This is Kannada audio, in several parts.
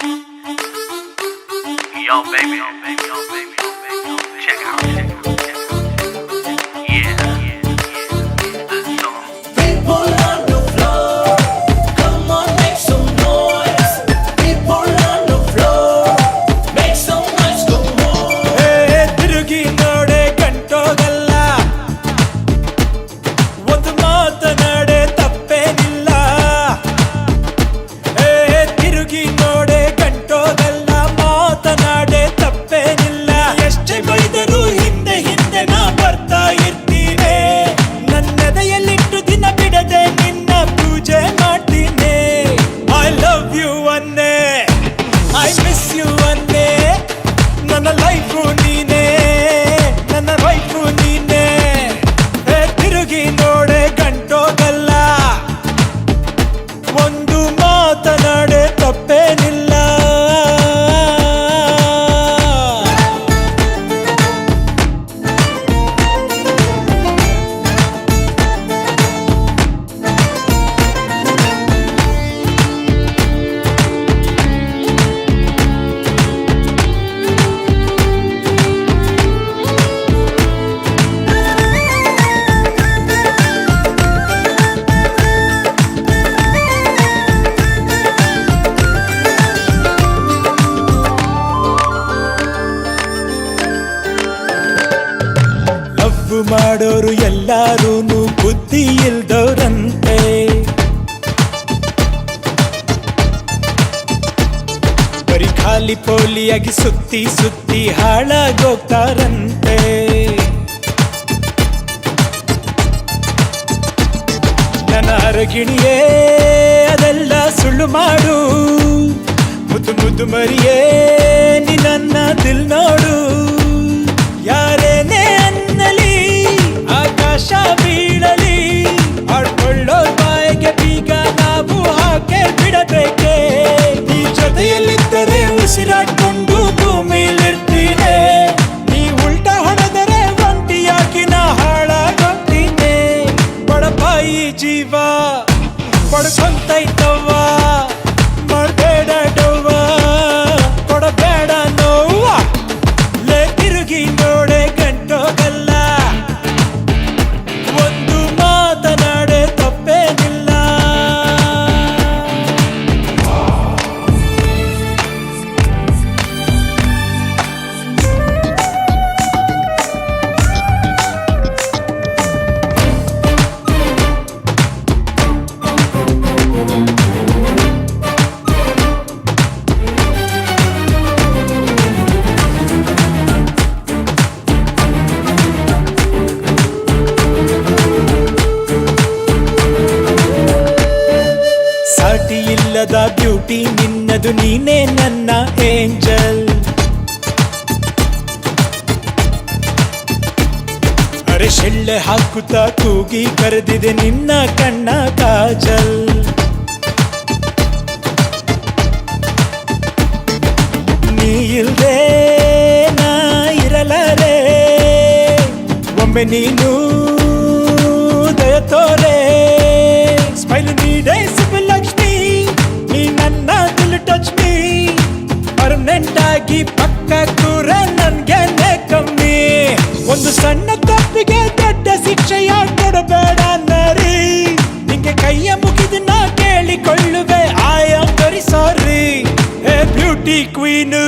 Yo, baby, yo, baby, yo, baby, yo, baby, yo, baby. Check out, check out, check out. Yeah. This song. People on the floor, come on, make some noise. People on the floor, make some noise, come on. ತಿರುಗಿ ನೋಡೆ ಗಂಟೋಗಲ್ಲ ಒಂದು ಮಾತನಾಡೆ ತಪ್ಪೇನಿಲ್ಲ ತಿರುಗಿ ನೋಡೆ ಗಂಟೋಗಲ್ಲ ಮಾತನಾಡೆ ತಪ್ಪೇನಿಲ್ಲ ಎಷ್ಟೇ ಬೈದರೂ ಹಿಂದೆ ಹಿಂದೆ ನಾ ಬರ್ತಾ ಇರ್ತೀನಿ ನನ್ನೆದೆಯಲ್ಲಿಟ್ಟು ದಿನ ಬಿಡದೆ ನಿನ್ನ ಪೂಜೆ ಮಾಡ್ತೀನಿ ಐ ಲವ್ ಯು ಅನ್ನೇ ಐ ಮಿಸ್ ಯು ಅನ್ನೇ ನನ್ನ ಲೈಫು ನೀನೇ ನನ್ನ ಲೈಫು ನೀನೇ ತಿರುಗಿ ನೋಡೆ ಗಂಟೋಗಲ್ಲ ಒಂದು ಮಾತನಾಡೆ ತಪ್ಪೇನಿಲ್ಲ ಲವ್ ಮಾಡೋರು ಎಲ್ಲಾರೂನು ಬುದ್ಧಿ ಇಲ್ದವ್ರಂತೆ ಬರೀ ಖಾಲಿ ಪೋಲಿಯಾಗಿ ಸುತ್ತಿ ಸುತ್ತಿ ಹಾಳಾಗೋಗ್ತಾರಂತೆ ನನ್ನ ಅರಗಿಣಿಯೇ ಅದೆಲ್ಲ ಸುಳ್ಳು ಮಾಡು ಮುದ್ದು ಮುದ್ದು ಮರಿಯೇ ನೀ ನನ್ನ ದಿಲ್ ನೋಡು ಯಾರೇನೇ ಅನ್ನಲಿ ಆಕಾಶ ಬೀಳಲಿ ಆಡ್ಕೊಳ್ಳೋ ಬಾಯಿಗೆ ಬೀಗ ನಾವು ಹಾಗೆ ಬಿಡಬೇಕೆ ನೀ ಜೊತೆಯಲ್ಲಿದ್ದರೆ ಉಸಿರಾಡ್ಕೊಂಡು ಭೂಮಿಲಿರ್ತೀನಿ ನೀ ಉಲ್ಟಾ ಹೊಡೆದರೆ ಒಂಟಿಯಾಗಿ ನಾ ಹಾಳಾಗೋಗ್ತೀನಿ ಬಡಪಾಯಿ ಜೀವ ಪಡ್ಕೊಂತೈತವ್ವ ಮಾಡಬೇಡ ಡವ್ವ ಕೊಡಬೇಡ ನೋವ್ವ ತಿರುಗಿ ನೋಡೆ ಗಂಟೋಗಲ್ಲ ಒಂದು ಮಾತನಾಡೆ ತಪ್ಪೇನಿಲ್ಲ ಸಾಟಿ ಇಲ್ಲದ ಬ್ಯೂಟಿ ನಿನ್ನದು ನೀನೇ ನನ್ನ ಏಂಜಲ್ ಅರೆ ಶೆಳ್ಳೆ ಹಾಕುತ್ತಾ ಕೂಗಿ ಕರೆದಿದೆ ನಿನ್ನ ಕಣ್ಣ ಕಾಜಲ್ ನೀ ಇಲ್ದೇ ನಾ ಇರಲಾರೆ ಒಮ್ಮೆ ನೀನು ದಯ ತೋರೆ ಸ್ಮೈಲ್ ನೀಡೇ ಲಕ್ಷ್ಮಿ ನೀ ನನ್ನ ದಿಲ್ ಟಚ್ ಮೀ ಪರ್ಮನೆಂಟ್ ಆಗಿ ಪಕ್ಕ ಕೂರ ನನ್ಗೆ ಕಮ್ಮಿ ಒಂದು ಸಣ್ಣ ತಪ್ಪಿಗೆ ದೊಡ್ಡ ಶಿಕ್ಷೆಯ ಕೊಡಬೇಡ ನರಿ ನಿಂಗೆ ಕೈಯ ಮುಗಿದು ನಾ ಕೇಳಿಕೊಳ್ಳುವೆ I am very sorry hey beauty queen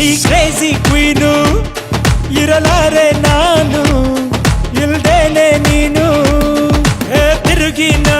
ಈ ಕ್ರೇಜಿ ಕ್ವೀನು ಇರಲಾರೆ ನಾನು ಇಲ್ದೇನೆ ನೀನು ತಿರುಗಿ ನೋ